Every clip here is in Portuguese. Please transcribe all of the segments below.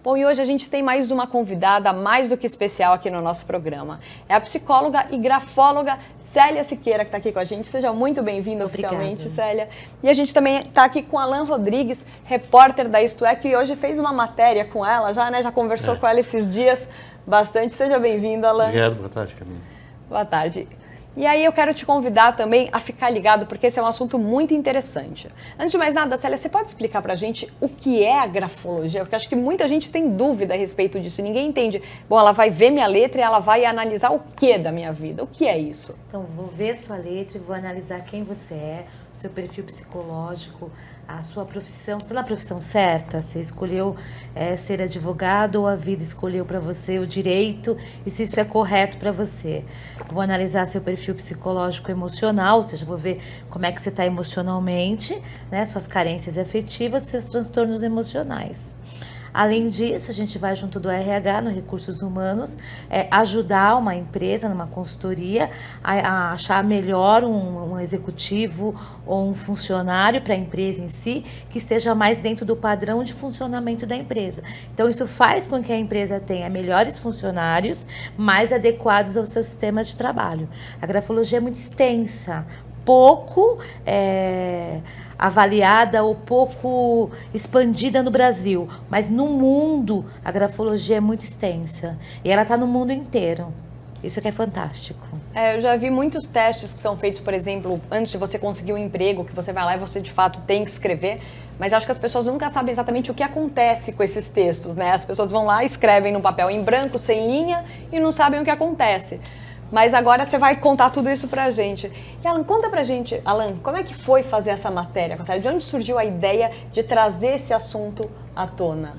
Bom, e hoje a gente tem mais uma convidada mais do que especial aqui no nosso programa. É a psicóloga e grafóloga Célia Siqueira, que está aqui com a gente. Seja muito bem-vinda oficialmente, Célia. E a gente também está aqui com Alan Rodrigues, repórter da Isto É, que hoje fez uma matéria com ela, já conversou com ela esses dias bastante. Seja bem-vindo, Alan. Obrigado, boa tarde, Camila. Boa tarde. E aí eu quero te convidar também a ficar ligado, porque esse é um assunto muito interessante. Antes de mais nada, Célia, você pode explicar pra gente o que é a grafologia? Porque acho que muita gente tem dúvida a respeito disso, ninguém entende. Bom, ela vai ver minha letra e ela vai analisar o que da minha vida? O que é isso? Então, vou ver sua letra e vou analisar quem você é, o seu perfil psicológico, a sua profissão. Você está na profissão certa? Você escolheu ser advogado ou a vida escolheu para você o direito e se isso é correto para você? Vou analisar seu perfil psicológico emocional, ou seja, vou ver como é que você está emocionalmente, né, suas carências afetivas, seus transtornos emocionais. Além disso, a gente vai junto do RH, no Recursos Humanos, ajudar uma empresa, numa consultoria, a achar melhor um executivo ou um funcionário para a empresa em si, que esteja mais dentro do padrão de funcionamento da empresa. Então, isso faz com que a empresa tenha melhores funcionários, mais adequados ao seu sistema de trabalho. A grafologia é muito extensa, pouco avaliada ou pouco expandida no Brasil, mas no mundo a grafologia é muito extensa e ela está no mundo inteiro. Isso que é fantástico. Eu já vi muitos testes que são feitos, por exemplo, antes de você conseguir um emprego, que você vai lá e você de fato tem que escrever, mas acho que as pessoas nunca sabem exatamente o que acontece com esses textos, né? As pessoas vão lá, escrevem num papel em branco, sem linha, e não sabem o que acontece. Mas agora você vai contar tudo isso pra gente. E Alan, conta pra gente, Alan, como é que foi fazer essa matéria com a Célia? De onde surgiu a ideia de trazer esse assunto à tona?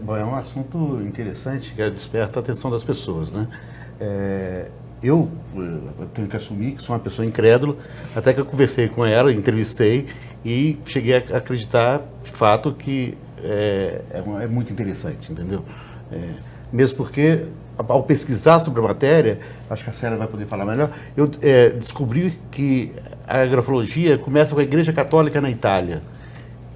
Bom, é um assunto interessante que desperta a atenção das pessoas, né? Eu tenho que assumir que sou uma pessoa incrédula, até que eu conversei com ela, entrevistei e cheguei a acreditar, de fato, que é muito interessante, entendeu? Mesmo porque, ao pesquisar sobre a matéria, acho que a Célia vai poder falar melhor, eu descobri que a grafologia começa com a Igreja Católica na Itália.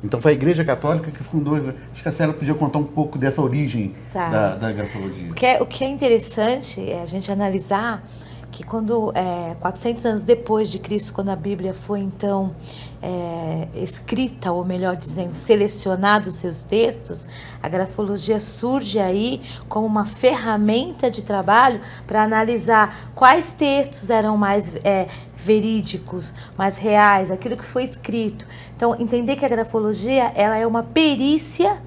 Então foi a Igreja Católica que fundou. Acho que a Célia podia contar um pouco dessa origem da grafologia. O que é interessante é a gente analisar que quando 400 anos depois de Cristo, quando a Bíblia foi então escrita, ou melhor dizendo, selecionados seus textos, a grafologia surge aí como uma ferramenta de trabalho para analisar quais textos eram mais verídicos, mais reais, aquilo que foi escrito. Então, entender que a grafologia ela é uma perícia,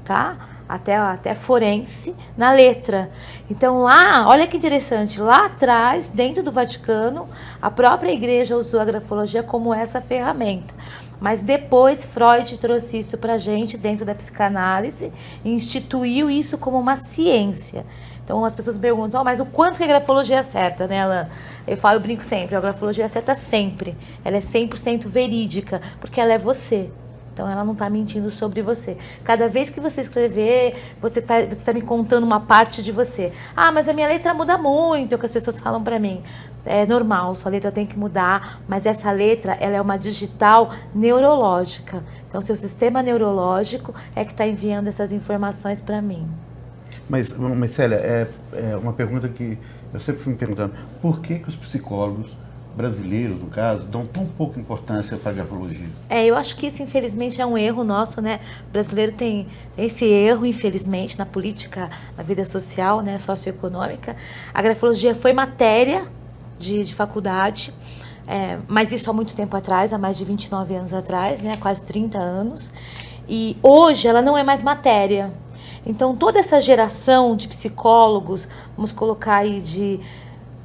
tá? Até forense, na letra. Então lá, olha que interessante, lá atrás, dentro do Vaticano, a própria igreja usou a grafologia como essa ferramenta. Mas depois Freud trouxe isso pra gente dentro da psicanálise e instituiu isso como uma ciência. Então as pessoas perguntam, mas o quanto que a grafologia acerta, né, Alan? Eu brinco sempre, a grafologia acerta sempre. Ela é 100% verídica, porque ela é você. Então, ela não está mentindo sobre você. Cada vez que você escrever, você tá me contando uma parte de você. Ah, mas a minha letra muda muito, é o que as pessoas falam para mim. É normal, sua letra tem que mudar, mas essa letra, ela é uma digital neurológica. Então, seu sistema neurológico é que está enviando essas informações para mim. Mas Célia, é uma pergunta que eu sempre fui me perguntando. Por que os psicólogos brasileiros, no caso, dão tão pouca importância para a grafologia? Eu acho que isso, infelizmente, é um erro nosso, né? O brasileiro tem esse erro, infelizmente, na política, na vida social, né, socioeconômica. A grafologia foi matéria de faculdade, mas isso há muito tempo atrás, há mais de 29 anos atrás, né, quase 30 anos. E hoje ela não é mais matéria. Então, toda essa geração de psicólogos, vamos colocar aí de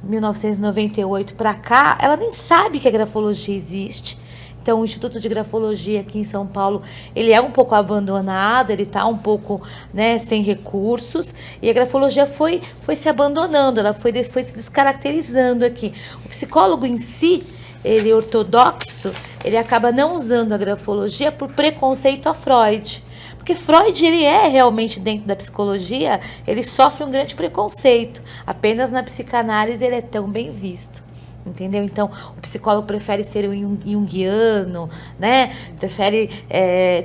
1998 para cá, ela nem sabe que a grafologia existe. Então, o Instituto de Grafologia aqui em São Paulo, ele é um pouco abandonado, ele está um pouco, né, sem recursos, e a grafologia foi se abandonando, ela foi se descaracterizando aqui. O psicólogo em si, ele ortodoxo, ele acaba não usando a grafologia por preconceito a Freud. Porque Freud, ele é realmente, dentro da psicologia, ele sofre um grande preconceito. Apenas na psicanálise ele é tão bem visto, entendeu? Então, o psicólogo prefere ser um junguiano, né? Prefere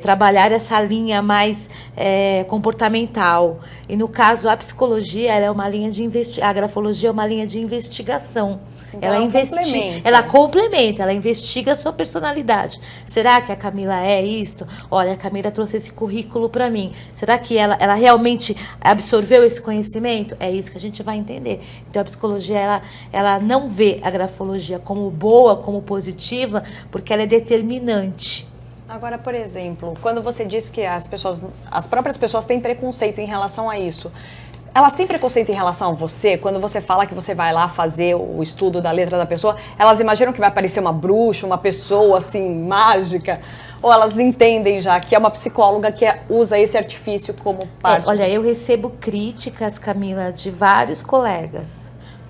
trabalhar essa linha mais comportamental. E no caso, a psicologia, ela é uma linha de a grafologia é uma linha de investigação. Então, ela complementa, ela investiga a sua personalidade. Será que a Camila é isto? Olha, a Camila trouxe esse currículo para mim. Será que ela realmente absorveu esse conhecimento? É isso que a gente vai entender. Então, a psicologia, ela não vê a grafologia como boa, como positiva, porque ela é determinante. Agora, por exemplo, quando você diz que as próprias pessoas têm preconceito em relação a isso, elas têm preconceito em relação a você? Quando você fala que você vai lá fazer o estudo da letra da pessoa, elas imaginam que vai aparecer uma bruxa, uma pessoa assim, mágica? Ou elas entendem já que é uma psicóloga que usa esse artifício como parte? Olha, eu recebo críticas, Camila, de vários colegas,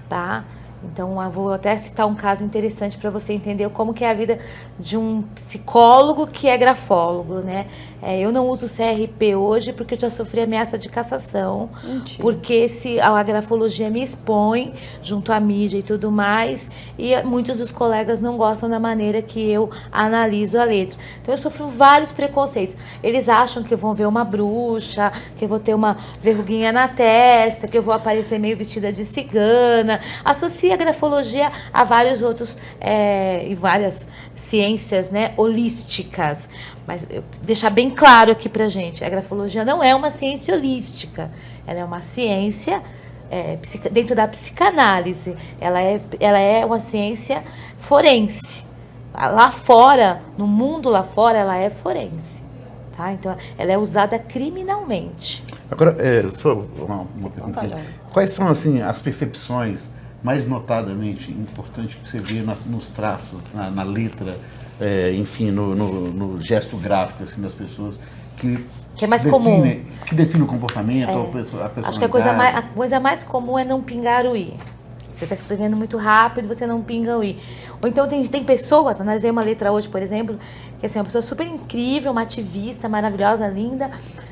tá? Então, eu vou até citar um caso interessante para você entender como que é a vida de um psicólogo que é grafólogo, né? Eu não uso CRP hoje porque eu já sofri ameaça de cassação. Mentira. Porque a grafologia me expõe junto à mídia e tudo mais, e muitos dos colegas não gostam da maneira que eu analiso a letra. Então, eu sofro vários preconceitos. Eles acham que eu vou ver uma bruxa, que eu vou ter uma verruguinha na testa, que eu vou aparecer meio vestida de cigana. Associa a grafologia a vários outros e várias ciências, né, holísticas. Mas deixar bem claro aqui pra gente, a grafologia não é uma ciência holística, ela é uma ciência dentro da psicanálise, ela é uma ciência forense. Lá fora, no mundo lá fora, ela é forense. Tá? Então, ela é usada criminalmente. Agora, só uma pergunta. Quais são, assim, as percepções mais notadamente importantes que você vê nos traços, na letra, enfim, no gesto gráfico assim, das pessoas que é mais comum, que define o comportamento, a personalidade? Acho que a coisa mais comum é não pingar o i. Você está escrevendo muito rápido, você não pinga o i. Ou então tem pessoas, analisei uma letra hoje, por exemplo, que assim, é uma pessoa super incrível, uma ativista maravilhosa, linda,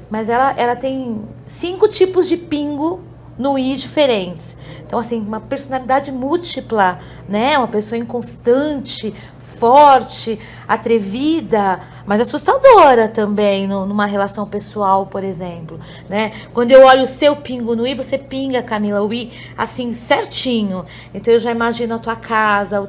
mas ela tem 5 tipos de pingo no i diferentes. Então, assim, uma personalidade múltipla, né? Uma pessoa inconstante, forte, atrevida, mas assustadora também numa relação pessoal, por exemplo, né? Quando eu olho o seu pingo no i, você pinga, Camila, o i, assim, certinho. Então, eu já imagino a tua casa, o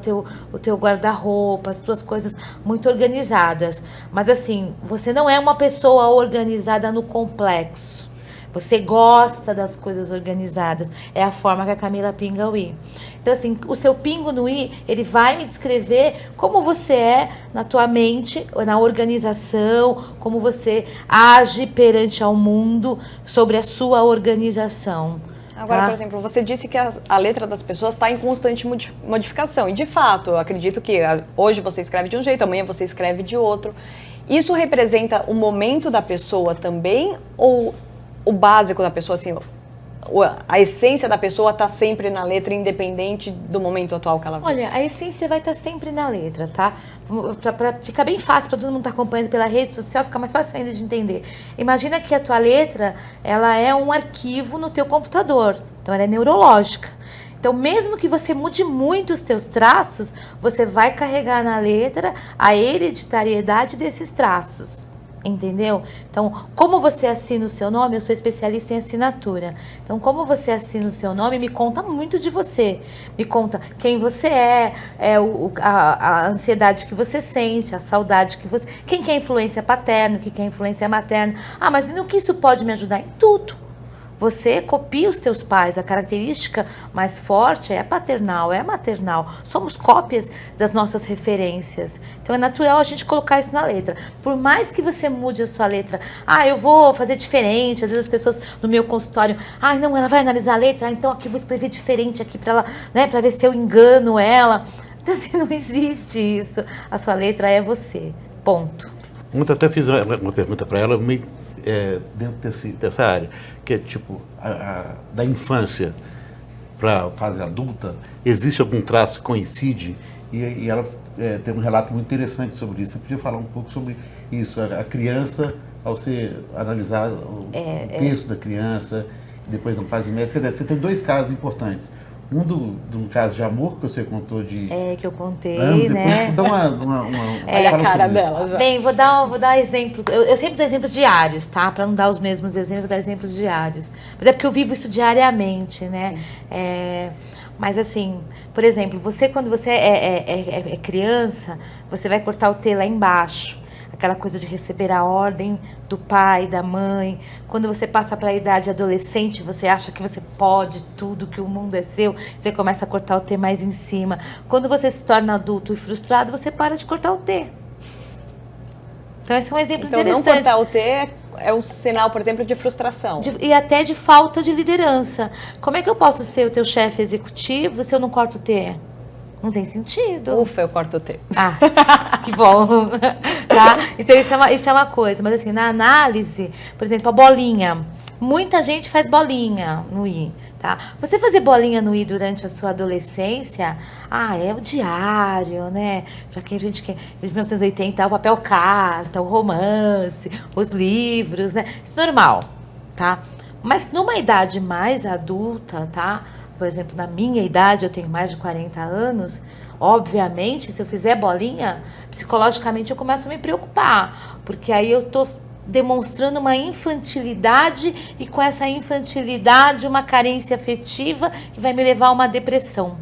teu guarda-roupa, as tuas coisas muito organizadas. Mas, assim, você não é uma pessoa organizada no complexo. Você gosta das coisas organizadas. É a forma que a Camila pinga o i. Então, assim, o seu pingo no i, ele vai me descrever como você é na tua mente, na organização, como você age perante ao mundo sobre a sua organização. Agora, por exemplo, você disse que a letra das pessoas está em constante modificação. E, de fato, eu acredito que hoje você escreve de um jeito, amanhã você escreve de outro. Isso representa o momento da pessoa também? Ou o básico da pessoa, assim, a essência da pessoa está sempre na letra, independente do momento atual que ela vive? Olha, a essência vai estar sempre na letra, tá? Para ficar bem fácil, para todo mundo estar acompanhando pela rede social, fica mais fácil ainda de entender. Imagina que a tua letra, ela é um arquivo no teu computador, então ela é neurológica. Então, mesmo que você mude muito os teus traços, você vai carregar na letra a hereditariedade desses traços. Entendeu? Então, como você assina o seu nome, eu sou especialista em assinatura. Então, como você assina o seu nome, me conta muito de você. Me conta quem você a ansiedade que você sente, a saudade que você... Quem que é influência paterna, quem que é influência materna. Ah, mas no que isso pode me ajudar? Em tudo. Você copia os teus pais, a característica mais forte é paternal, é maternal. Somos cópias das nossas referências. Então é natural a gente colocar isso na letra. Por mais que você mude a sua letra, eu vou fazer diferente. Às vezes as pessoas no meu consultório, não, ela vai analisar a letra, então aqui eu vou escrever diferente aqui para ela, né, para ver se eu engano ela. Então assim, não existe isso. A sua letra é você. Ponto. Ontem até fiz uma pergunta para ela, dentro dessa área, que é tipo, da infância para a fase adulta, existe algum traço que coincide? E ela tem um relato muito interessante sobre isso. Você podia falar um pouco sobre isso, a criança, ao você analisar o texto da criança, depois na fase média. Quer dizer, você tem 2 casos importantes. de um caso de amor que você contou de... É, que eu contei, depois né? dá uma Olha a fala cara sobre dela já. Bem, vou dar exemplos. Eu sempre dou exemplos diários, tá? Para não dar os mesmos exemplos, vou dar exemplos diários. Mas é porque eu vivo isso diariamente, né? Mas assim, por exemplo, quando você é criança, você vai cortar o T lá embaixo. Aquela coisa de receber a ordem do pai, da mãe. Quando você passa para a idade adolescente, você acha que você pode tudo, que o mundo é seu. Você começa a cortar o T mais em cima. Quando você se torna adulto e frustrado, você para de cortar o T. Então esse é um exemplo interessante. Então não cortar o T é um sinal, por exemplo, de frustração. E até de falta de liderança. Como é que eu posso ser o teu chefe executivo se eu não corto o T? Não tem sentido. Ufa, eu corto o T. Ah, que bom. Tá? Então isso é uma coisa. Mas assim, na análise, por exemplo, a bolinha. Muita gente faz bolinha no I, tá? Você fazer bolinha no I durante a sua adolescência, é o diário, né? Já que a gente quer, em 1980, o papel carta, o romance, os livros, né? Isso é normal, tá? Mas numa idade mais adulta, tá? Por exemplo, na minha idade, eu tenho mais de 40 anos, obviamente, se eu fizer bolinha, psicologicamente eu começo a me preocupar, porque aí eu tô demonstrando uma infantilidade e com essa infantilidade uma carência afetiva que vai me levar a uma depressão.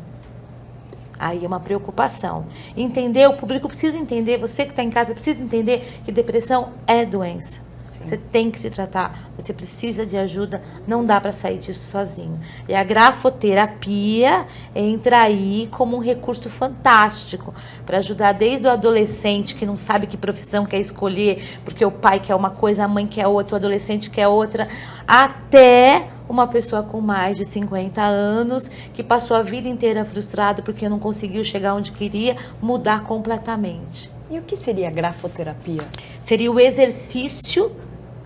Aí é uma preocupação. Entender, o público precisa entender, você que está em casa precisa entender que depressão é doença. Sim. Você tem que se tratar, você precisa de ajuda, não dá para sair disso sozinho. E a grafoterapia entra aí como um recurso fantástico para ajudar desde o adolescente que não sabe que profissão quer escolher, porque o pai quer uma coisa, a mãe quer outra, o adolescente quer outra, até uma pessoa com mais de 50 anos que passou a vida inteira frustrado porque não conseguiu chegar onde queria, mudar completamente. E o que seria grafoterapia? Seria o exercício,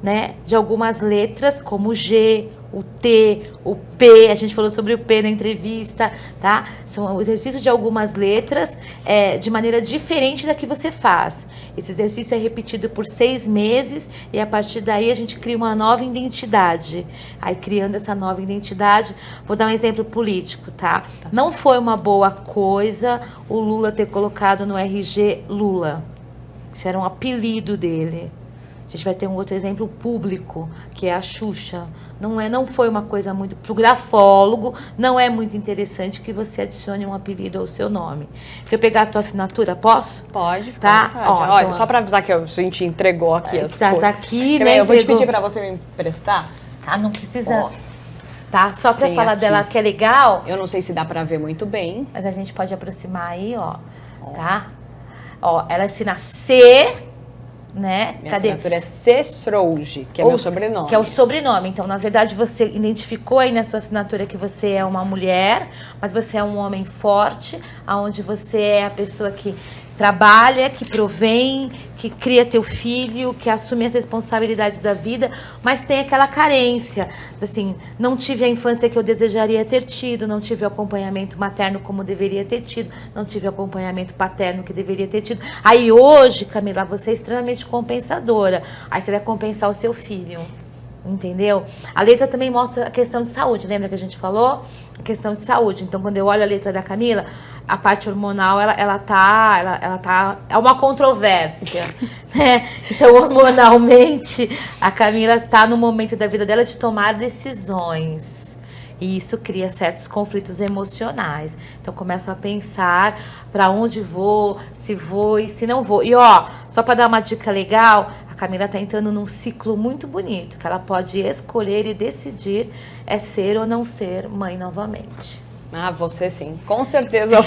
né, de algumas letras, como o G, o T, o P. A gente falou sobre o P na entrevista, tá? São o exercício de algumas letras de maneira diferente da que você faz. Esse exercício é repetido por 6 meses e a partir daí a gente cria uma nova identidade. Aí criando essa nova identidade, vou dar um exemplo político, tá? Não foi uma boa coisa o Lula ter colocado no RG Lula. Isso era um apelido dele. A gente vai ter um outro exemplo público, que é a Xuxa. Não foi uma coisa muito... Para o grafólogo, não é muito interessante que você adicione um apelido ao seu nome. Se eu pegar a tua assinatura, posso? Pode, tá? Olha, então, só para avisar que a gente entregou aqui as coisas. Tá aqui, né? Eu vou te pedir para você me emprestar. Tá, não precisa... Tá, só para falar aqui dela que é legal. Eu não sei se dá para ver muito bem. Mas a gente pode aproximar aí, ó. Tá? Ó, ela assina C... Né? Minha assinatura é Cestrouge, que é meu sobrenome. Que é o sobrenome. Então, na verdade, você identificou aí na sua assinatura que você é uma mulher, mas você é um homem forte, onde você é a pessoa que trabalha, que provém, que cria teu filho, que assume as responsabilidades da vida, mas tem aquela carência, assim, não tive a infância que eu desejaria ter tido, não tive o acompanhamento materno como deveria ter tido, não tive o acompanhamento paterno que deveria ter tido. Aí hoje, Camila, você é extremamente compensadora, aí você vai compensar o seu filho. Entendeu? A letra também mostra a questão de saúde, lembra que a gente falou? A questão de saúde. Então, quando eu olho a letra da Camila, a parte hormonal, ela tá é uma controvérsia, né? Então, hormonalmente, a Camila tá no momento da vida dela de tomar decisões. E isso cria certos conflitos emocionais. Então, começo a pensar para onde vou e se não vou. E ó, só para dar uma dica legal, a Camila está entrando num ciclo muito bonito, que ela pode escolher e decidir ser ou não ser mãe novamente. Ah, você sim, com certeza.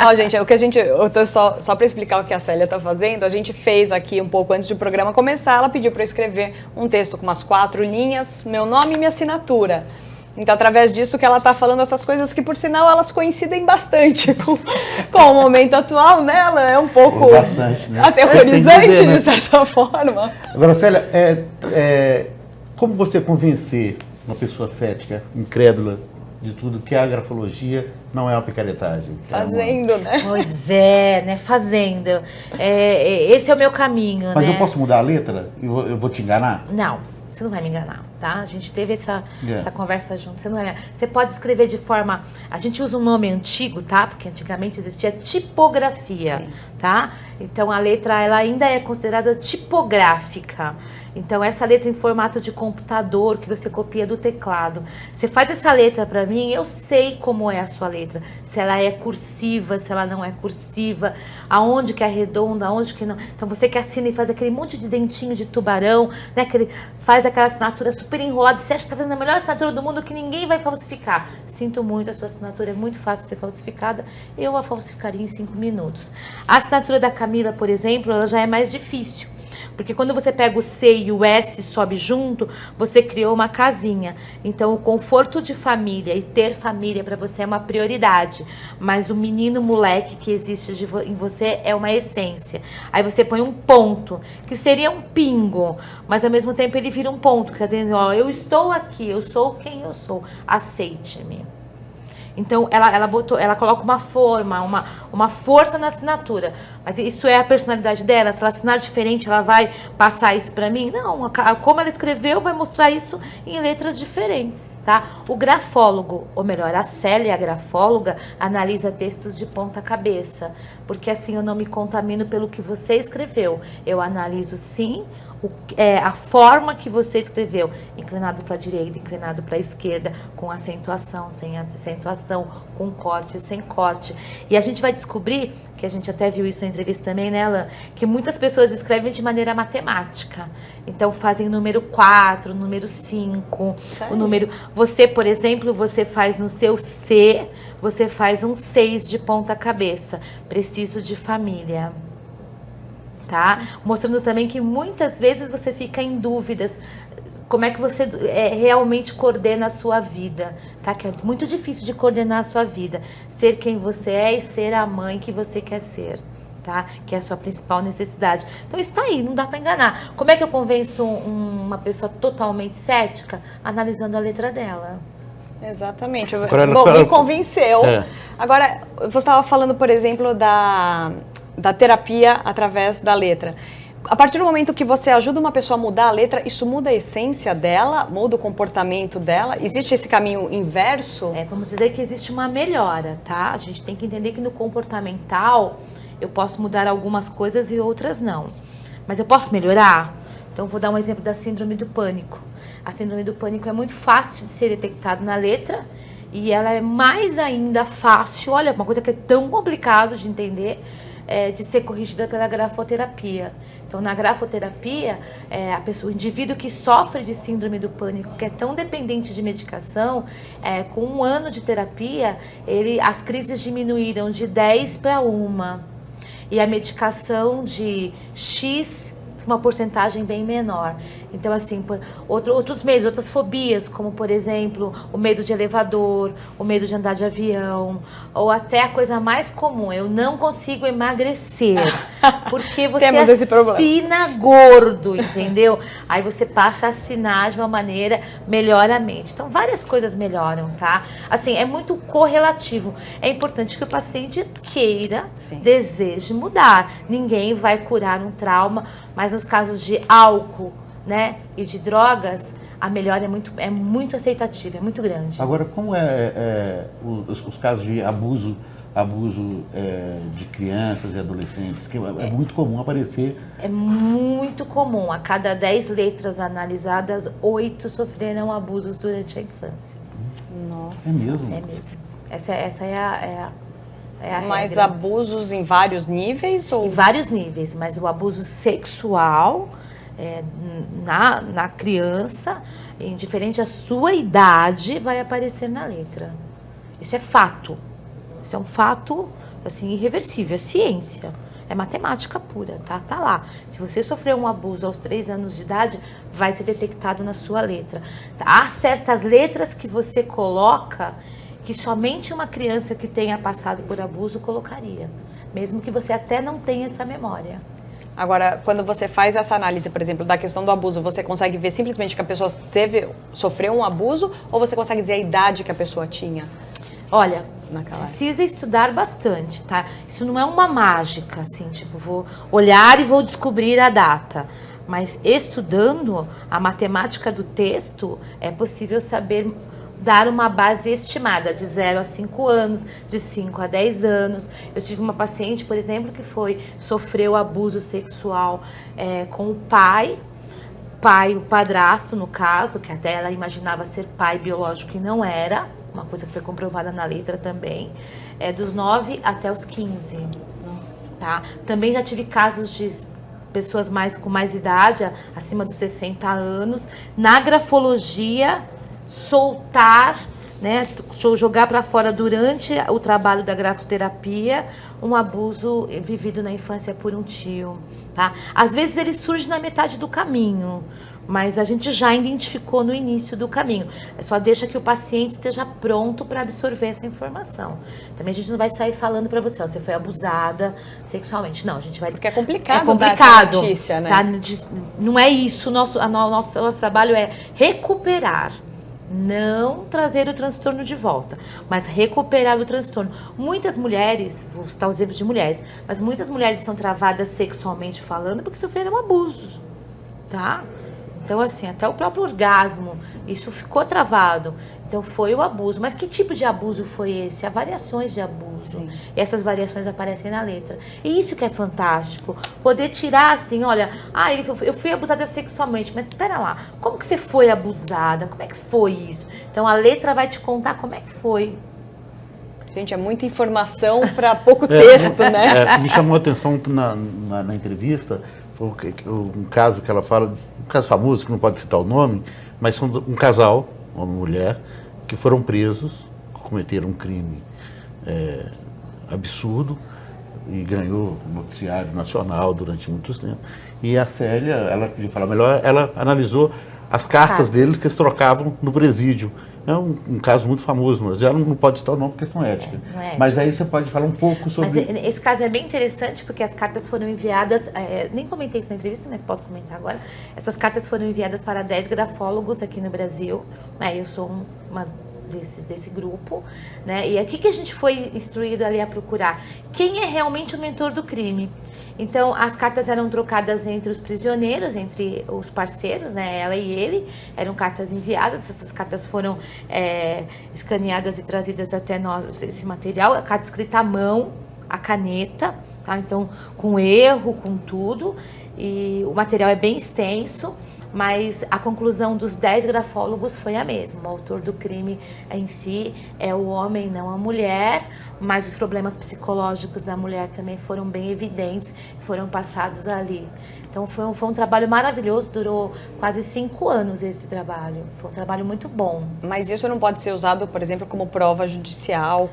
Ó, gente, eu tô só para explicar o que a Célia tá fazendo, a gente fez aqui um pouco antes do programa começar, ela pediu para eu escrever um texto com umas 4 linhas, meu nome e minha assinatura. Então, através disso que ela está falando essas coisas que, por sinal, elas coincidem bastante com o momento atual, né? Ela é um pouco bastante, né? aterrorizante, dizer, né? de certa forma. Agora, Célia, como você convencer uma pessoa cética, incrédula de tudo, que a grafologia não é uma picaretagem? Fazendo, né? Pois é, né? Fazendo. Esse é o meu caminho, Mas né? eu posso mudar a letra? Eu vou te enganar? Não, você não vai me enganar. tá? A gente teve essa conversa junto. Você não é. Você pode escrever de forma... A gente usa um nome antigo, tá? Porque antigamente existia tipografia, sim, tá? Então a letra ela ainda é considerada tipográfica. Então essa letra em formato de computador que você copia do teclado. Você faz essa letra para mim, eu sei como é a sua letra. Se ela é cursiva, se ela não é cursiva, aonde que é redonda, aonde que não. Então você que assina e faz aquele monte de dentinho de tubarão, né? Que ele faz aquela assinatura super enrolada. Você acha que está fazendo a melhor assinatura do mundo que ninguém vai falsificar. Sinto muito, a sua assinatura é muito fácil de ser falsificada. Eu a falsificaria em 5 minutos. A assinatura da Camila, por exemplo, ela já é mais difícil. Porque quando você pega o C e o S e sobe junto, você criou uma casinha. Então, o conforto de família e ter família para você é uma prioridade. Mas o menino moleque que existe em você é uma essência. Aí você põe um ponto, que seria um pingo. Mas, ao mesmo tempo, ele vira um ponto. Que está dizendo, ó, eu estou aqui, eu sou quem eu sou. Aceite-me. Então, ela coloca uma forma, uma força na assinatura. Mas isso é a personalidade dela? Se ela assinar diferente, ela vai passar isso para mim? Não, como ela escreveu, vai mostrar isso em letras diferentes, tá? O grafólogo, ou melhor, a Célia, a grafóloga, analisa textos de ponta cabeça. Porque assim eu não me contamino pelo que você escreveu. Eu analiso, sim, a forma que você escreveu, inclinado para a direita, inclinado para a esquerda, com acentuação, sem acentuação, com corte, sem corte. E a gente vai descobrir, que a gente até viu isso na entrevista também, né, Alan, que muitas pessoas escrevem de maneira matemática. Então fazem número 4, número 5, o número... Você, por exemplo, você faz no seu C, você faz um 6 de ponta cabeça. Preciso de família. Tá? Mostrando também que muitas vezes você fica em dúvidas como é que você realmente coordena a sua vida, tá? Que é muito difícil de coordenar a sua vida, ser quem você é e ser a mãe que você quer ser, tá? Que é a sua principal necessidade. Então isso tá aí, não dá para enganar. Como é que eu convenço uma pessoa totalmente cética? Analisando a letra dela. Exatamente. Bom, me convenceu. Agora, você estava falando, por exemplo, da terapia através da letra. A partir do momento que você ajuda uma pessoa a mudar a letra, isso muda a essência dela, muda o comportamento dela? Existe esse caminho inverso? Vamos dizer que existe uma melhora, tá? A gente tem que entender que no comportamental eu posso mudar algumas coisas e outras não. Mas eu posso melhorar? Então vou dar um exemplo da síndrome do pânico. A síndrome do pânico é muito fácil de ser detectada na letra e ela é mais ainda fácil, olha, uma coisa que é tão complicado de entender, de ser corrigida pela grafoterapia. Então, na grafoterapia, o indivíduo que sofre de síndrome do pânico, que é tão dependente de medicação, com 1 ano de terapia, as crises diminuíram de 10 para 1. E a medicação de X, uma porcentagem bem menor. Então, assim, outros medos, outras fobias, como, por exemplo, o medo de elevador, o medo de andar de avião, ou até a coisa mais comum, eu não consigo emagrecer, porque você assina gordo, entendeu? Aí você passa a assinar de uma maneira, melhora a mente. Então, várias coisas melhoram, tá? Assim, é muito correlativo. É importante que o paciente queira, deseje mudar. Ninguém vai curar um trauma, mas nos casos de álcool, né, e de drogas, a melhora é muito aceitativa, é muito grande. Agora, como os casos de abuso de crianças e adolescentes, que é muito comum aparecer? É muito comum. A cada 10 letras analisadas, 8 sofreram abusos durante a infância. Nossa. É mesmo? É mesmo. Essa é a Mas regra. Abusos em vários níveis? Ou... Em vários níveis, mas o abuso sexual na criança, indiferente à sua idade, vai aparecer na letra. Isso é fato. Isso é um fato, assim, irreversível, é ciência. É matemática pura, tá? Tá lá. Se você sofreu um abuso aos 3 anos de idade, vai ser detectado na sua letra. Há certas letras que você coloca que somente uma criança que tenha passado por abuso colocaria, mesmo que você até não tenha essa memória. Agora, quando você faz essa análise, por exemplo, da questão do abuso, você consegue ver simplesmente que a pessoa sofreu um abuso, ou você consegue dizer a idade que a pessoa tinha? Olha, precisa estudar bastante, tá? Isso não é uma mágica, assim, tipo, vou olhar e vou descobrir a data. Mas estudando a matemática do texto, é possível saber dar uma base estimada de 0 a 5 anos, de 5 a 10 anos. Eu tive uma paciente, por exemplo, que sofreu abuso sexual com o pai, o padrasto no caso, que até ela imaginava ser pai biológico e não era, uma coisa que foi comprovada na letra também, dos 9 até os 15. Nossa. Tá? Também já tive casos de pessoas com mais idade, acima dos 60 anos, na grafologia, soltar, né, jogar para fora durante o trabalho da grafoterapia um abuso vivido na infância por um tio, tá? Às vezes ele surge na metade do caminho, mas a gente já identificou no início do caminho. Só deixa que o paciente esteja pronto para absorver essa informação. Também a gente não vai sair falando para você, ó, você foi abusada sexualmente. Não, a gente vai... Porque é complicado, complicado, dar essa notícia, né? Tá? Não é isso. Nosso trabalho é recuperar. Não trazer o transtorno de volta, mas recuperar o transtorno. Muitas mulheres, vou citar o exemplo de mulheres, mas muitas mulheres são travadas sexualmente falando porque sofreram abusos, tá? Então, assim, até o próprio orgasmo, isso ficou travado. Então, foi o abuso. Mas que tipo de abuso foi esse? Há variações de abuso. Sim. E essas variações aparecem na letra. E isso que é fantástico. Poder tirar, assim, olha, eu fui abusada sexualmente, mas espera lá, como que você foi abusada? Como é que foi isso? Então, a letra vai te contar como é que foi. Gente, é muita informação para pouco texto, né? Me chamou a atenção na entrevista, foi um caso que ela fala, um caso famoso, que não pode citar o nome, mas são um casal, homem e mulher, que foram presos, cometeram um crime absurdo e ganhou o noticiário nacional durante muito tempo. E a Célia, ela podia falar melhor, ela analisou as cartas deles que eles trocavam no presídio. É um caso muito famoso, mas ela não pode citar o nome por questão ética. Mas aí você pode falar um pouco sobre... Mas esse caso é bem interessante porque as cartas foram enviadas, nem comentei isso na entrevista, mas posso comentar agora. Essas cartas foram enviadas para 10 grafólogos aqui no Brasil. Eu sou uma desse grupo, né? E aqui que a gente foi instruído ali a procurar quem é realmente o mentor do crime. Então, as cartas eram trocadas entre os prisioneiros, entre os parceiros, né? Ela e ele, eram cartas enviadas. Essas cartas foram escaneadas e trazidas até nós, esse material. A carta escrita à mão, a caneta, tá? Então, com erro, com tudo. E o material é bem extenso, mas a conclusão dos 10 grafólogos foi a mesma. O autor do crime em si é o homem, não a mulher, mas os problemas psicológicos da mulher também foram bem evidentes, foram passados ali. Então foi um trabalho maravilhoso, durou quase 5 anos esse trabalho. Foi um trabalho muito bom. Mas isso não pode ser usado, por exemplo, como prova judicial?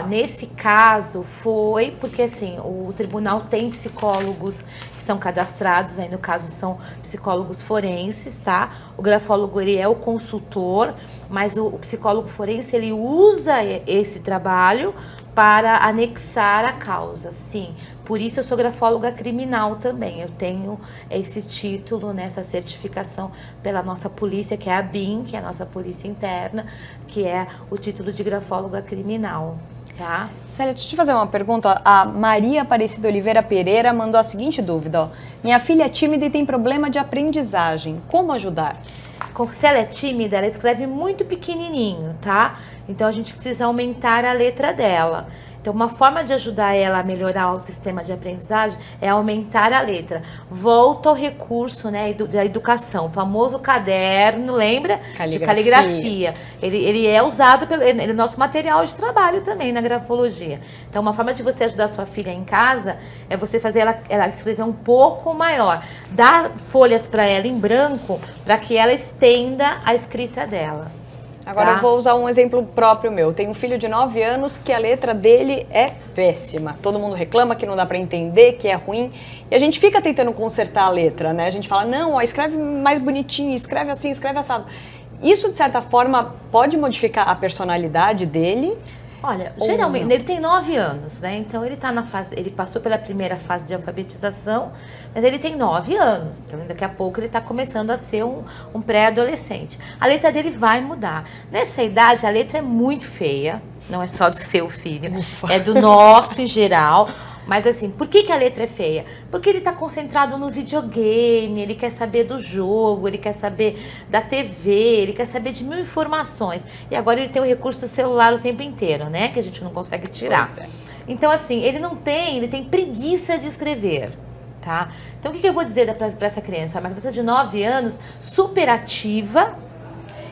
Nesse caso foi porque assim, o tribunal tem psicólogos que são cadastrados, aí no caso são psicólogos forenses, tá? O grafólogo, ele é o consultor, mas o psicólogo forense, ele usa esse trabalho para anexar a causa, sim. Por isso eu sou grafóloga criminal também, eu tenho esse título, né, essa certificação pela nossa polícia, que é a BIM, que é a nossa polícia interna, que é o título de grafóloga criminal, tá? Célia, deixa eu te fazer uma pergunta. A Maria Aparecida Oliveira Pereira mandou a seguinte dúvida, ó. Minha filha é tímida e tem problema de aprendizagem, como ajudar? Se ela é tímida, ela escreve muito pequenininho, tá? Então a gente precisa aumentar a letra dela. Então, uma forma de ajudar ela a melhorar o sistema de aprendizagem é aumentar a letra. Volta ao recurso, né, da educação, o famoso caderno, lembra? De caligrafia. Ele é usado ele é nosso material de trabalho também na grafologia. Então, uma forma de você ajudar sua filha em casa é você fazer ela escrever um pouco maior. Dar folhas para ela em branco para que ela estenda a escrita dela. Agora eu vou usar um exemplo próprio meu. Eu tenho um filho de 9 anos que a letra dele é péssima. Todo mundo reclama que não dá para entender, que é ruim. E a gente fica tentando consertar a letra, né? A gente fala, não, escreve mais bonitinho, escreve assim, escreve assado. Isso, de certa forma, pode modificar a personalidade dele? Olha, geralmente, ele tem 9 anos, né? Então ele tá ele passou pela primeira fase de alfabetização, mas ele tem 9 anos. Então daqui a pouco ele tá começando a ser um pré-adolescente. A letra dele vai mudar. Nessa idade, a letra é muito feia, não é só do seu filho, é do nosso em geral. Mas assim, por que a letra é feia? Porque ele está concentrado no videogame, ele quer saber do jogo, ele quer saber da TV, ele quer saber de 1000 informações. E agora ele tem o recurso do celular o tempo inteiro, né? Que a gente não consegue tirar. Pois é. Então assim, ele tem preguiça de escrever. Tá? Então o que eu vou dizer para essa criança? Uma criança de 9 anos, super ativa,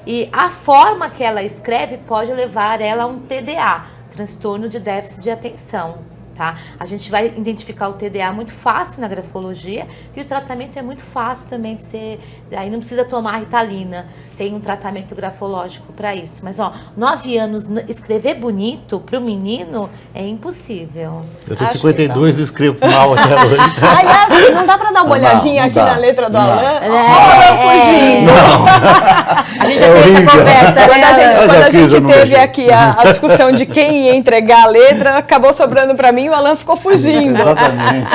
e a forma que ela escreve pode levar ela a um TDA, transtorno de déficit de atenção. Tá? A gente vai identificar o TDA muito fácil na grafologia e o tratamento é muito fácil também de ser. Aí não precisa tomar Ritalina, tem um tratamento grafológico para isso. Mas, 9 anos, escrever bonito para o menino é impossível. Eu tenho Acho 52 e escrevo mal até hoje. Aliás, não dá pra dar uma Não, olhadinha não aqui dá. na letra do Não. Alan? Fugindo. A gente já É teve essa horrível. conversa. Quando a gente, Eu quando já a fiz, gente eu não teve deixei. aqui a discussão de quem ia entregar a letra, acabou sobrando pra mim e o Alan ficou fugindo. Exatamente.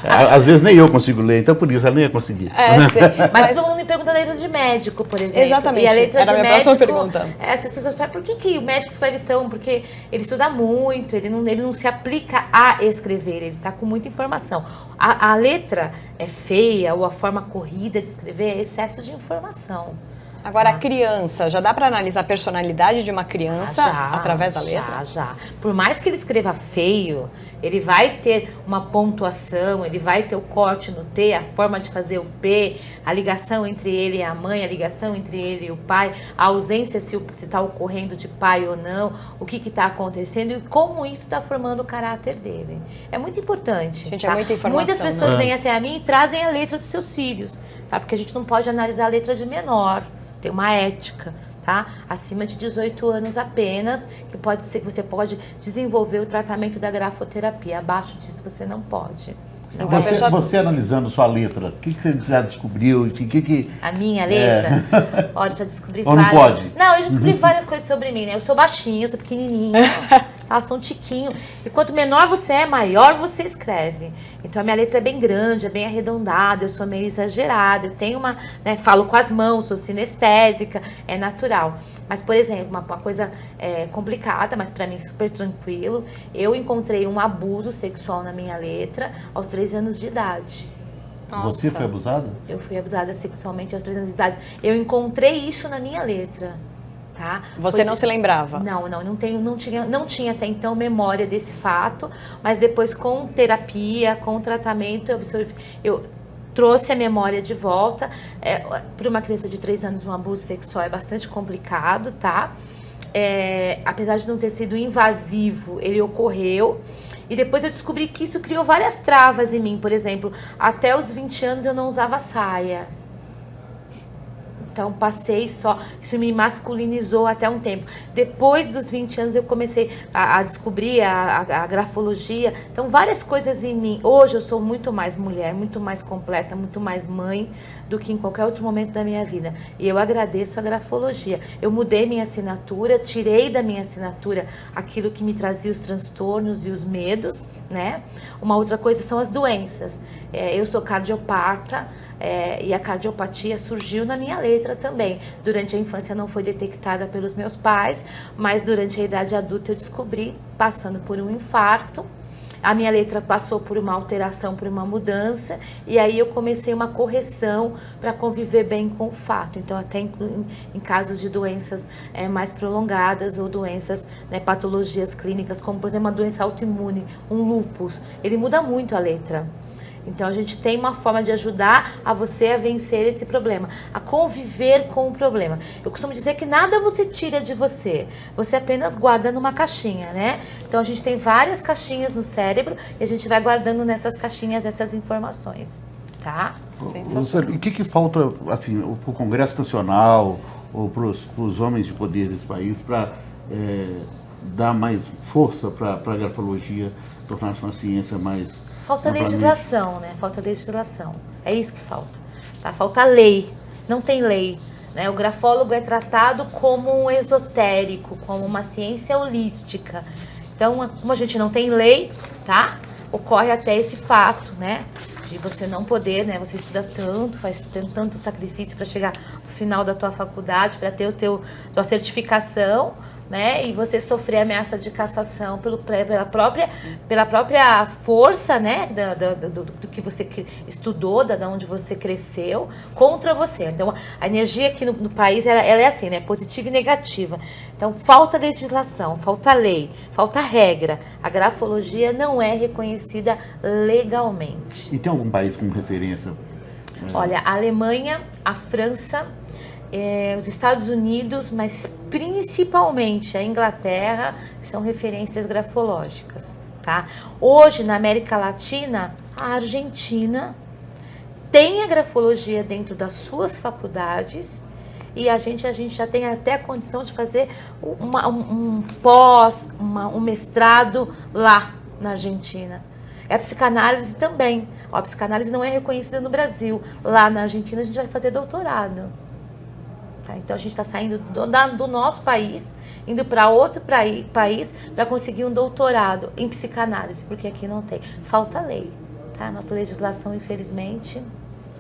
Às vezes nem eu consigo ler, então por isso ela nem ia conseguir. Sim. Mas todo mundo me pergunta a letra de médico, por exemplo. Exatamente. E a letra Era a de minha médico, próxima pergunta. Essas pessoas falam, por que o médico escreve tão? Porque ele estuda muito, ele não se aplica a escrever, ele está com muita informação. A letra é feia ou a forma corrida de escrever é excesso de informação. Agora, a criança, já dá pra analisar a personalidade de uma criança através da letra? Já. Por mais que ele escreva feio, ele vai ter uma pontuação, ele vai ter o corte no T, a forma de fazer o P, a ligação entre ele e a mãe, a ligação entre ele e o pai, a ausência se está ocorrendo de pai ou não, o que está acontecendo e como isso está formando o caráter dele. É muito importante. Gente, é muita informação, Muitas pessoas né? vêm até a mim e trazem a letra dos seus filhos, tá? Porque a gente não pode analisar a letra de menor. Tem uma ética, tá? Acima de 18 anos apenas, que pode ser que você pode desenvolver o tratamento da grafoterapia. Abaixo disso você não pode. Então, a Você, pessoa- você analisando sua letra, o que você já descobriu? Enfim, A minha letra? Olha, eu já descobri Ou não várias. pode? Não, eu já descobri várias coisas sobre mim, né? Eu sou baixinha, eu sou pequenininha, tá? Sou um tiquinho. E quanto menor você é, maior você escreve. Então a minha letra é bem grande, é bem arredondada, eu sou meio exagerada, eu tenho uma, né, falo com as mãos, sou sinestésica, é natural. Mas, por exemplo, uma coisa complicada, mas pra mim super tranquilo, eu encontrei um abuso sexual na minha letra aos 3 anos de idade. Você Nossa. foi abusado? Eu fui abusada sexualmente aos 3 anos de idade. Eu encontrei isso na minha letra, tá? Você não se lembrava? Não tinha até então memória desse fato, mas depois com terapia, com tratamento, eu trouxe a memória de volta. Para uma criança de 3 anos, um abuso sexual é bastante complicado, tá? Apesar de não ter sido invasivo, ele ocorreu. E depois eu descobri que isso criou várias travas em mim. Por exemplo, até os 20 anos eu não usava saia. Então passei isso me masculinizou até um tempo. Depois dos 20 anos eu comecei a descobrir a grafologia. Então várias coisas em mim. Hoje eu sou muito mais mulher, muito mais completa, muito mais mãe do que em qualquer outro momento da minha vida. E eu agradeço a grafologia. Eu mudei minha assinatura, tirei da minha assinatura aquilo que me trazia os transtornos e os medos, né? Uma outra coisa são as doenças. Eu sou cardiopata, e a cardiopatia surgiu na minha letra também. Durante a infância não foi detectada pelos meus pais, mas durante a idade adulta eu descobri, passando por um infarto. A minha letra passou por uma alteração, por uma mudança, e aí eu comecei uma correção para conviver bem com o fato. Então, até em casos de doenças mais prolongadas ou doenças, né, patologias clínicas, como por exemplo uma doença autoimune, um lúpus, ele muda muito a letra. Então a gente tem uma forma de ajudar a você a vencer esse problema, a conviver com o problema. Eu costumo dizer que nada você tira de você, você apenas guarda numa caixinha, né? Então a gente tem várias caixinhas no cérebro e a gente vai guardando nessas caixinhas essas informações, tá? Sensacional. E o que falta, assim, para o Congresso Nacional ou para os homens de poder desse país para dar mais força para a grafologia, tornar-se uma ciência mais... Falta amplamente? legislação, né? Falta legislação. É isso que falta. Tá? Falta lei. Não tem lei. Né? O grafólogo é tratado como um esotérico, como uma ciência holística. Então, como a gente não tem lei, tá? Ocorre até esse fato, né? De você não poder, né? Você estuda tanto, faz tanto sacrifício para chegar no final da tua faculdade, para ter tua certificação, né? E você sofrer ameaça de cassação pela própria força, né? Do que você estudou, da onde você cresceu, contra você. Então, a energia aqui no país, ela é assim, né? Positiva e negativa. Então, falta legislação, falta lei, falta regra. A grafologia não é reconhecida legalmente. E tem algum país com referência? Olha, a Alemanha, a França, os Estados Unidos, mas principalmente a Inglaterra, são referências grafológicas, tá? Hoje, na América Latina, a Argentina tem a grafologia dentro das suas faculdades e a gente já tem até a condição de fazer um um mestrado lá na Argentina. A psicanálise também. A psicanálise não é reconhecida no Brasil. Lá na Argentina a gente vai fazer doutorado. Tá? Então a gente está saindo do nosso país, indo para outro país para conseguir um doutorado em psicanálise, porque aqui não tem. Falta lei. Tá? Nossa legislação, infelizmente,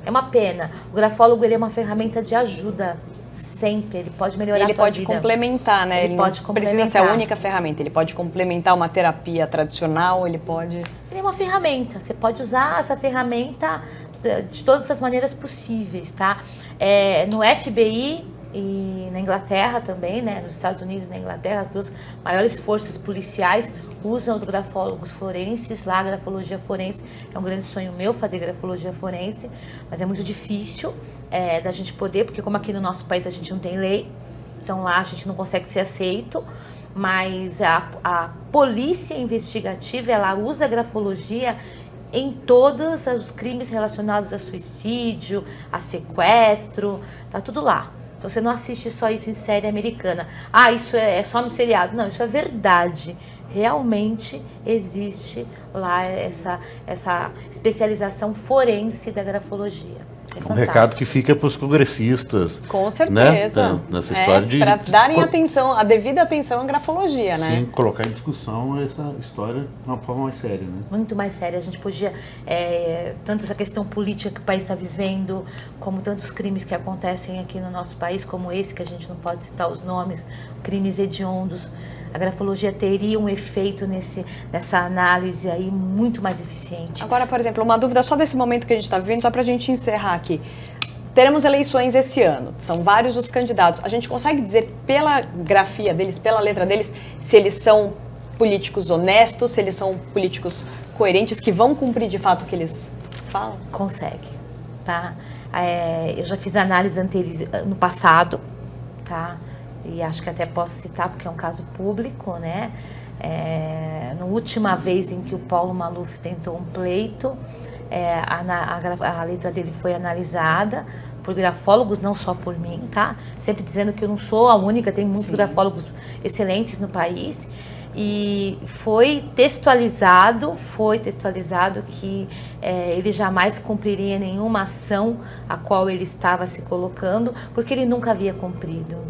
é uma pena. O grafólogo ele é uma ferramenta de ajuda. Sempre, ele pode melhorar a tua vida. Ele pode complementar, né? Ele pode não precisa ser a única ferramenta. Ele pode complementar uma terapia tradicional, ele pode... Ele é uma ferramenta. Você pode usar essa ferramenta de todas as maneiras possíveis, tá? No FBI e na Inglaterra também, né? Nos Estados Unidos e na Inglaterra, as duas maiores forças policiais usam os grafólogos forenses. Lá a grafologia forense é um grande sonho meu, fazer grafologia forense, mas é muito difícil da gente poder, porque como aqui no nosso país a gente não tem lei, então lá a gente não consegue ser aceito, mas a polícia investigativa, ela usa a grafologia em todos os crimes relacionados a suicídio, a sequestro, tá tudo lá. Então você não assiste só isso em série americana. Ah, isso é só no seriado. Não, isso é verdade. Realmente existe lá essa especialização forense da grafologia. Um recado que fica para os congressistas. Com certeza. Né? Nessa história de... Para darem atenção, a devida atenção à grafologia, né? Sim, colocar em discussão essa história de uma forma mais séria, né? Muito mais séria. A gente podia, tanto essa questão política que o país está vivendo, como tantos crimes que acontecem aqui no nosso país, como esse, que a gente não pode citar os nomes, crimes hediondos. A grafologia teria um efeito nessa análise aí muito mais eficiente. Agora, por exemplo, uma dúvida só desse momento que a gente está vivendo, só para a gente encerrar aqui. Teremos eleições esse ano, são vários os candidatos. A gente consegue dizer pela grafia deles, pela letra deles, se eles são políticos honestos, se eles são políticos coerentes, que vão cumprir de fato o que eles falam? Consegue, tá? Eu já fiz análise no passado, tá? E acho que até posso citar, porque é um caso público, né? Na última vez em que o Paulo Maluf tentou um pleito, a letra dele foi analisada por grafólogos, não só por mim, tá? Sempre dizendo que eu não sou a única, tem muitos grafólogos excelentes no país. E foi textualizado que ele jamais cumpriria nenhuma ação a qual ele estava se colocando, porque ele nunca havia cumprido.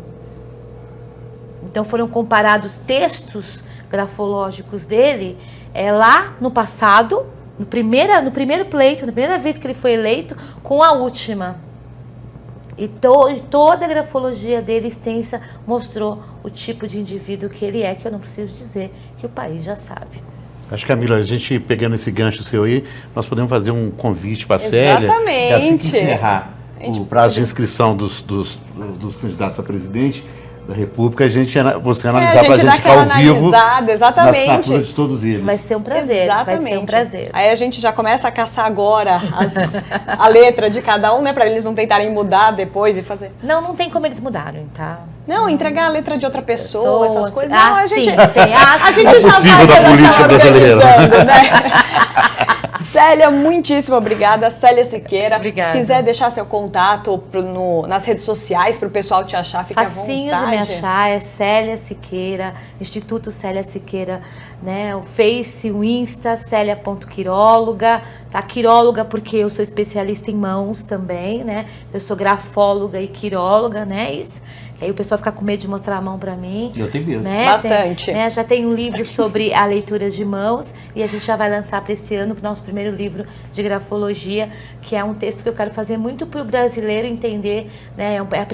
Então foram comparados textos grafológicos dele lá no passado, no primeiro pleito, na primeira vez que ele foi eleito, com a última. E toda a grafologia dele extensa mostrou o tipo de indivíduo que ele é, que eu não preciso dizer, que o país já sabe. Acho que, Camila, a gente pegando esse gancho seu aí, nós podemos fazer um convite para a Célia. Exatamente. Assim que encerrar o prazo de inscrição dos candidatos a presidente da República, você analisar para a gente ficar ao vivo exatamente. na assinatura de todos eles. Vai ser um prazer, exatamente. Vai ser um prazer. Aí a gente já começa a caçar agora a letra de cada um, né, para eles não tentarem mudar depois e fazer. Não tem como eles mudarem, tá? Não, entregar a letra de outra pessoa, essas coisas. Não, a gente, sim, a gente já possível da política brasileira. Né? Célia, muitíssimo obrigada. Célia Siqueira. Obrigada. Se quiser deixar seu contato nas redes sociais para o pessoal te achar, fique à vontade. Facinho de me achar, é Célia Siqueira, Instituto Célia Siqueira, né? O Face, o Insta, Célia.quiróloga, tá? Quiróloga porque eu sou especialista em mãos também, né? Eu sou grafóloga e quiróloga, né? Isso. Aí o pessoal fica com medo de mostrar a mão para mim. Eu tenho medo. Né? Bastante. Já tem um livro sobre a leitura de mãos e a gente já vai lançar para esse ano o nosso primeiro livro de grafologia, que é um texto que eu quero fazer muito para o brasileiro entender, né? É a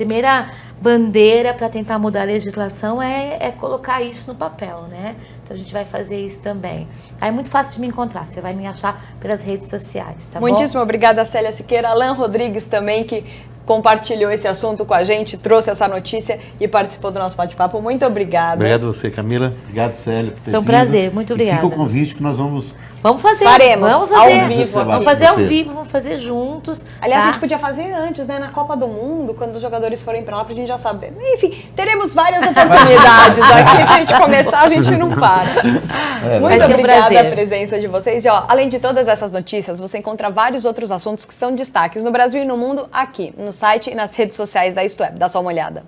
bandeira para tentar mudar a legislação é colocar isso no papel, né? Então a gente vai fazer isso também. Aí é muito fácil de me encontrar, você vai me achar pelas redes sociais, tá bom? Muitíssimo obrigada, Célia Siqueira. Alan Rodrigues também, que compartilhou esse assunto com a gente, trouxe essa notícia e participou do nosso bate-papo. Muito obrigada. Obrigado a você, Camila. Obrigado, Célia, por ter Foi um vindo. prazer, muito E obrigada. fica o convite que nós vamos... Vamos fazer. Faremos, vamos fazer. ao vivo. Vamos fazer ao vivo, vamos fazer juntos. Aliás, tá? a gente podia fazer antes, né? Na Copa do Mundo, quando os jogadores forem pra lá, pra gente já saber. Enfim, teremos várias oportunidades aqui. Se a gente começar, a gente não para. Muito obrigada pela presença de vocês. E, ó, além de todas essas notícias, você encontra vários outros assuntos que são destaques no Brasil e no mundo aqui, no site e nas redes sociais da Isto É. Dá só uma olhada.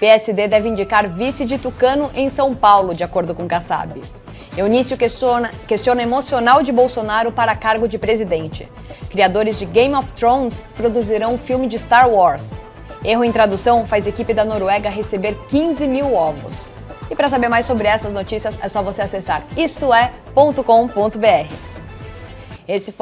PSD deve indicar vice de Tucano em São Paulo, de acordo com Kassab. Eunício questiona emocional de Bolsonaro para cargo de presidente. Criadores de Game of Thrones produzirão um filme de Star Wars. Erro em tradução faz equipe da Noruega receber 15 mil ovos. E para saber mais sobre essas notícias, é só você acessar istoé.com.br. Esse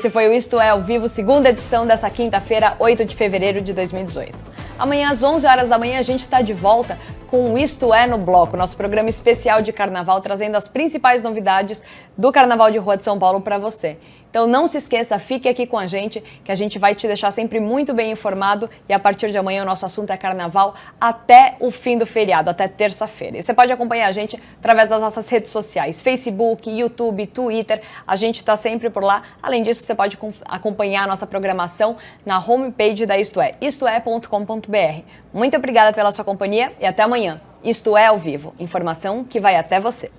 foi o Isto É ao Vivo, segunda edição dessa quinta-feira, 8 de fevereiro de 2018. Amanhã, às 11 horas da manhã, a gente está de volta com o Isto É no Bloco, nosso programa especial de carnaval, trazendo as principais novidades do Carnaval de Rua de São Paulo para você. Então não se esqueça, fique aqui com a gente, que a gente vai te deixar sempre muito bem informado e a partir de amanhã o nosso assunto é carnaval até o fim do feriado, até terça-feira. E você pode acompanhar a gente através das nossas redes sociais, Facebook, YouTube, Twitter, a gente está sempre por lá. Além disso, você pode acompanhar a nossa programação na homepage da Isto É, istoé.com.br. Muito obrigada pela sua companhia e até amanhã. Isto É ao Vivo, informação que vai até você.